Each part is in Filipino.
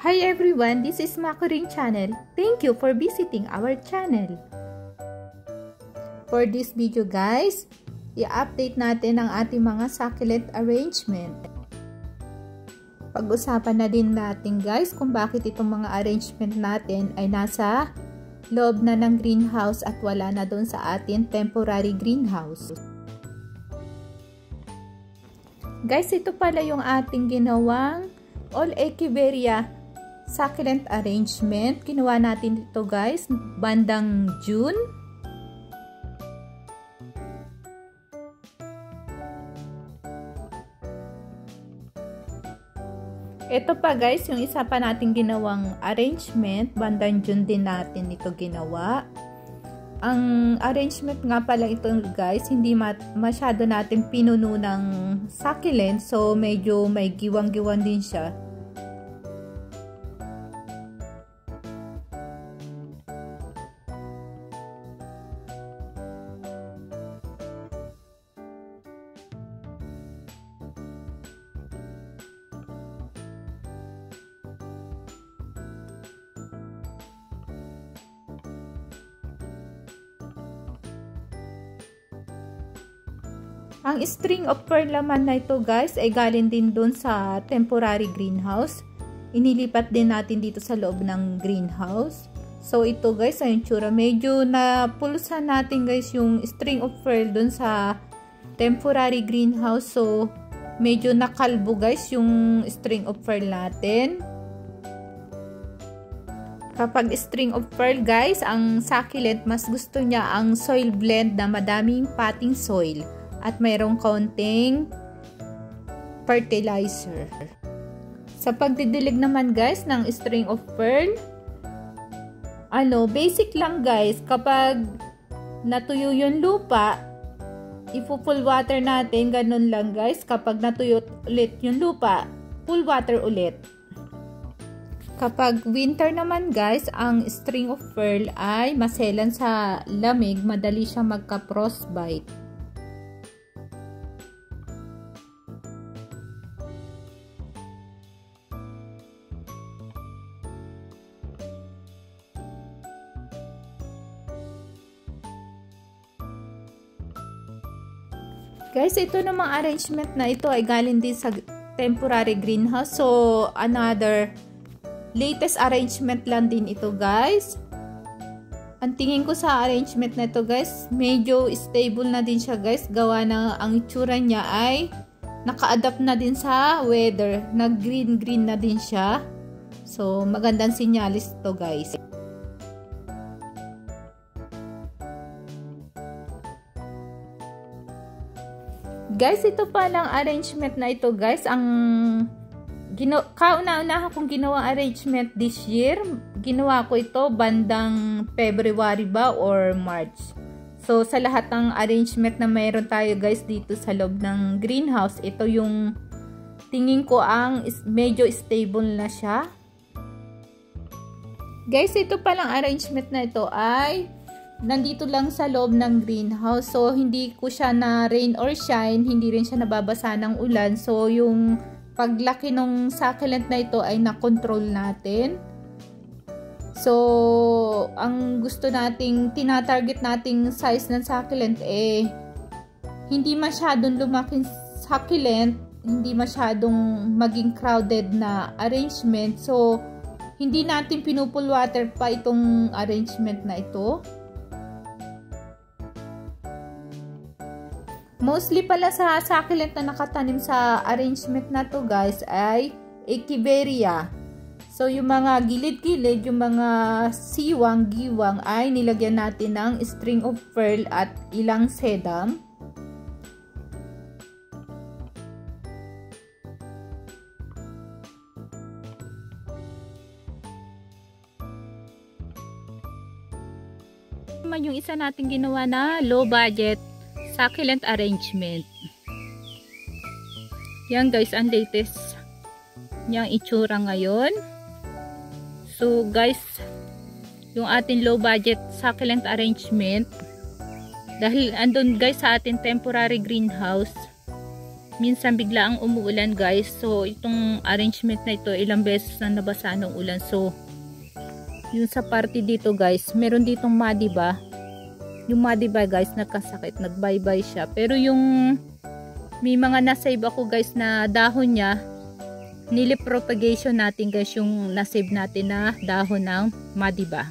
Hi everyone, this is Makuring channel. Thank you for visiting our channel. For this video guys, i-update natin ang ating mga succulent arrangement. Pag-usapan na din natin guys kung bakit itong mga arrangement natin ay nasa loob na ng greenhouse at wala na doon sa ating temporary greenhouse. Guys, ito pala yung ating ginawang all echeveria succulent arrangement. Ginawa natin ito guys bandang June. Ito pa guys yung isa pa natin ginawang arrangement, bandang June din natin ito ginawa. Ang arrangement nga pala ito guys, hindi masyado natin pinuno ng succulent, so medyo may giwang-giwang din siya. Ang string of pearl naman na ito guys ay galing din doon sa temporary greenhouse. Inilipat din natin dito sa loob ng greenhouse. So ito guys ay yung tsura. Medyo napulsan natin guys yung string of pearl doon sa temporary greenhouse. So medyo nakalbo guys yung string of pearl natin. Kapag string of pearl guys, ang succulent mas gusto niya ang soil blend na madaming potting soil at mayroong kaunting fertilizer. Sa pagdidilig naman guys ng string of pearl, basic lang guys. Kapag natuyo yung lupa, ipo-full water natin, ganun lang guys. Kapag natuyo ulit yung lupa, full water ulit. Kapag winter naman guys, ang string of pearl ay maselan sa lamig, madali siya magka-frostbite. Guys, ito namang arrangement na ito ay galing din sa temporary greenhouse. So, another latest arrangement lang din ito guys. Ang tingin ko sa arrangement na ito guys, medyo stable na din siya guys. Gawa na ang itsura niya ay naka-adapt na din sa weather. Nag-green-green na din siya. So, magandang sinyalis ito guys. Guys, ito palang arrangement na ito guys, ang kauna-unahan kong ginawang arrangement this year. Ginawa ko ito bandang February ba or March. So sa lahat ng arrangement na mayroon tayo guys dito sa loob ng greenhouse, ito yung tingin ko ang medyo stable na siya. Guys, ito palang arrangement na ito ay nandito lang sa loob ng greenhouse. So, hindi ko siya na rain or shine. Hindi rin siya nababasa ng ulan. So, yung paglaki ng succulent na ito ay na-control natin. So, ang gusto nating, tinatarget nating size ng succulent hindi masyadong lumaking succulent, hindi masyadong maging crowded na arrangement. So, hindi natin pinupull water pa itong arrangement na ito. Mostly pala sa succulent na nakatanim sa arrangement na to guys ay echeveria. So yung mga gilid-gilid, yung mga siwang, giwang ay nilagyan natin ng string of pearl at ilang sedum. Yung isa natin ginawa na low budget succulent arrangement. Yan guys, ang latest niyang itsura ngayon. So guys, yung ating low budget succulent arrangement Dahil andun guys sa ating temporary greenhouse, minsan bigla ang umuulan guys. So itong arrangement na ito, ilang beses na nabasa ng ulan. So yung sa party dito guys, meron ditong madiba. Yung madiba guys, nagkasakit, nagbaybay siya. Pero yung may mga nasave ako guys na dahon niya, nilip propagation natin guys yung nasave natin na dahon ng madiba.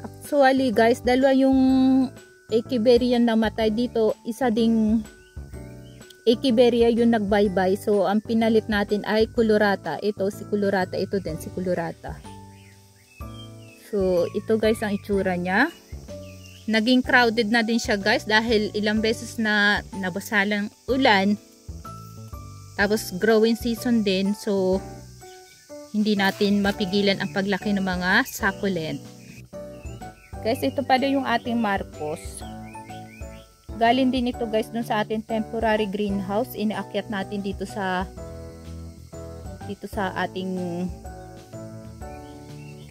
Actually guys, dalawa yung Echeveria na namatay dito, isa ding Echeveria yung nagbaybay. So ang pinalit natin ay Colorata. Ito si Colorata, ito din si Colorata. So ito guys ang itsura niya. Naging crowded na din siya guys dahil ilang beses na nabasa lang ulan. Tapos growing season din, so hindi natin mapigilan ang paglaki ng mga succulent. Guys, ito pala yung ating Marcos. Galing din ito guys dun sa ating temporary greenhouse. Inaakyat natin dito sa ating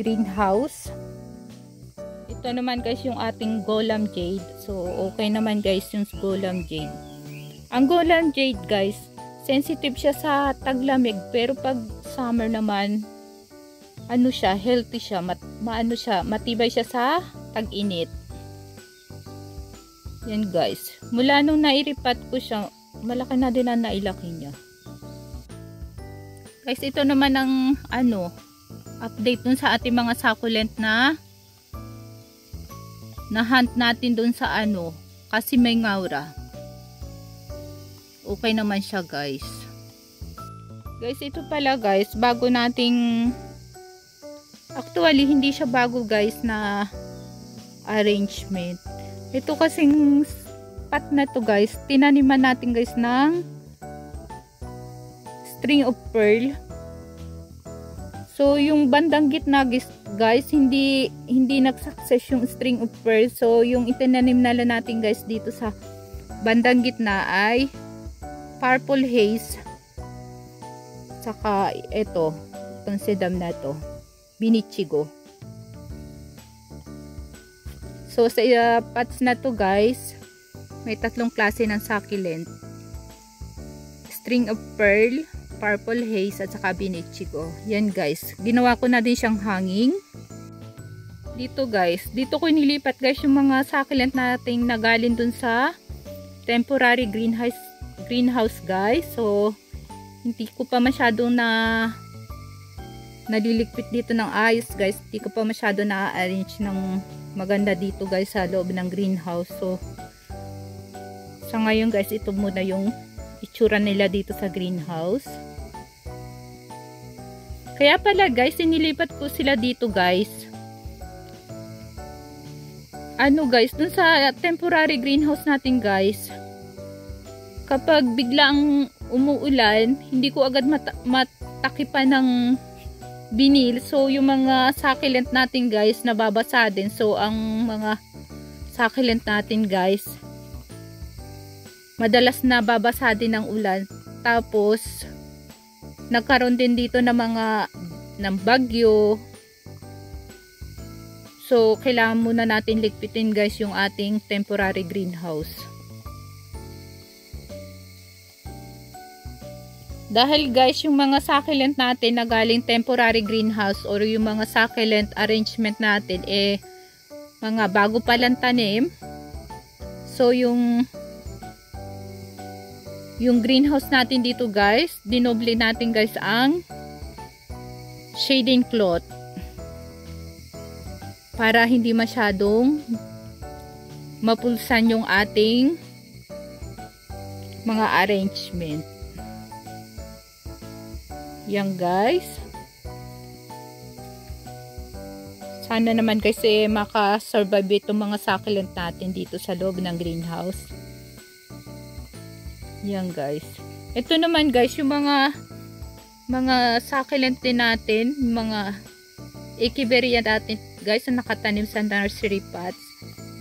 greenhouse. Ito naman guys yung ating Golem Jade. So okay naman guys yung Golem Jade. Ang Golem Jade guys, sensitive siya sa taglamig, pero pag summer naman, ano siya, healthy siya, matibay siya sa tag-init. Yan guys. Mula nung nairipat ko siya, malaki na din ang nailaki niya. Guys, ito naman ang update dun sa ating mga succulent na hunt natin dun sa kasi may ngaura. Okay naman siya guys. Guys, ito pala guys, bago nating, actually hindi siya bago guys na arrangement. Ito kasing spot na to guys, tinaniman natin guys ng string of pearl. So yung bandang gitna guys, hindi nag-success yung string of pearl. So yung itinanim na lang natin guys dito sa bandang gitna ay purple haze, saka itong sedum na to, binichigo. So sa pots na to guys, may tatlong klase ng succulent: string of pearl, purple haze, at saka binichigo. Yan guys, ginawa ko na din siyang hanging. Dito guys, dito ko nilipat guys yung mga succulent nating nagaling dun sa temporary greenhouse guys. So hindi ko pa masyado naliligpit dito ng ayos guys. Hindi ko pa masyado na-arrange ng maganda dito guys sa loob ng greenhouse. So sa ngayon guys, ito muna yung itsura nila dito sa greenhouse. Kaya pala guys, inilipat ko sila dito guys. Guys, dun sa temporary greenhouse natin guys, kapag biglang umuulan, hindi ko agad matakipan ng binil. So yung mga succulent natin guys, nababasa din. So ang mga succulent natin guys, madalas nababasa din ng ulan. Tapos nagkaroon din dito ng bagyo. So kailangan muna natin ligpitin guys yung ating temporary greenhouse. Dahil guys, yung mga succulent natin na galing temporary greenhouse or yung mga succulent arrangement natin mga bago palang tanim. So yung greenhouse natin dito guys, dinoble natin guys ang shading cloth para hindi masyadong mapulsan yung ating mga arrangement. Yan guys. Sana naman guys makasurvive itong mga succulent natin dito sa loob ng greenhouse. Yan guys. Ito naman guys yung mga succulent din natin, mga Echeveria natin guys na nakatanim sa nursery pots.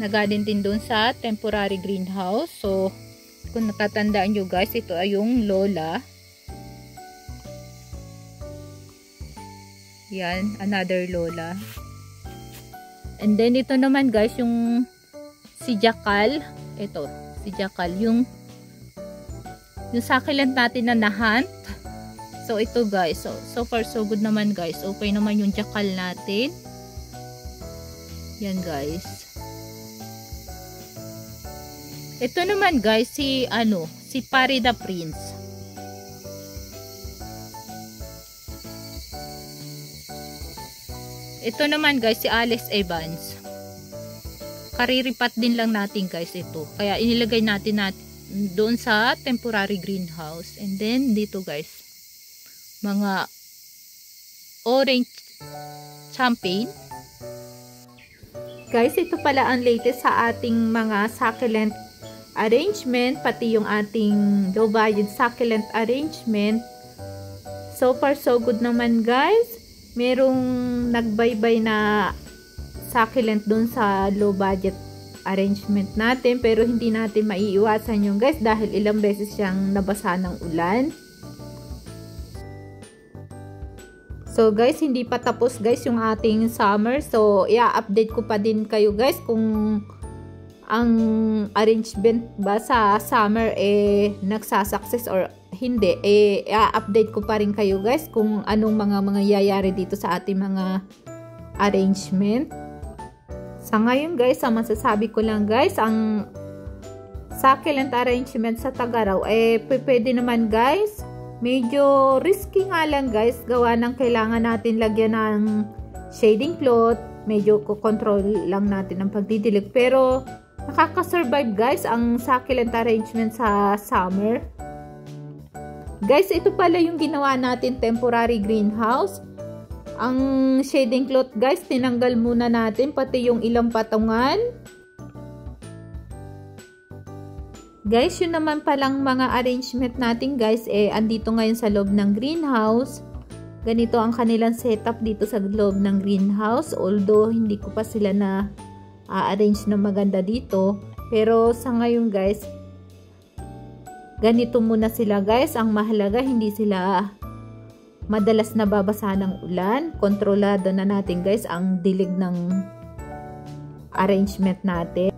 Nagaling din doon sa temporary greenhouse. So kung natatandaan nyo guys, ito ay yung Lola. Yan, another Lola. And then ito naman guys yung si Jackal. Ito, si Jackal. Yung succulent natin na nahunt. So, ito guys. So far, so good naman guys. Okay naman yung Jackal natin. Yan guys. Ito naman guys, si Pari the Prince. Ito naman guys, si Alex Evans. Kariripat din lang natin guys ito. Kaya inilagay natin doon sa temporary greenhouse. And then dito guys, mga orange champagne. Guys, ito pala ang latest sa ating mga succulent arrangement, pati yung ating low budget succulent arrangement. So far so good naman guys. Merong nagbaybay na succulent dun sa low budget arrangement natin, pero hindi natin maiiwasan yung guys dahil ilang beses siyang nabasa ng ulan. So guys, hindi pa tapos guys yung ating summer. So i-update ko pa din kayo guys kung ang arrangement ba sa summer nagsasucess or hindi. I-update ko pa rin kayo guys kung anong mga mangyayari dito sa ating mga arrangement. Sa ngayon guys, ang masasabi ko lang guys, ang succulent arrangement sa Tagaraw pwede naman guys. Medyo risky nga lang guys, gawa ng kailangan natin lagyan ng shading cloth. Medyo control lang natin ang pagdidilig, pero nakaka-survive guys ang succulent arrangement sa summer. Guys, ito pala yung ginawa natin temporary greenhouse. Ang shading cloth guys, tinanggal muna natin pati yung ilang patungan. Guys, yun naman palang mga arrangement natin guys, andito ngayon sa loob ng greenhouse. Ganito ang kanilang setup dito sa loob ng greenhouse. Although, hindi ko pa sila na arrange na maganda dito. Pero sa ngayon guys, ganito muna sila guys. Ang mahalaga, hindi sila madalas nababasa ng ulan. Kontrolado na natin guys ang dilig ng arrangement natin.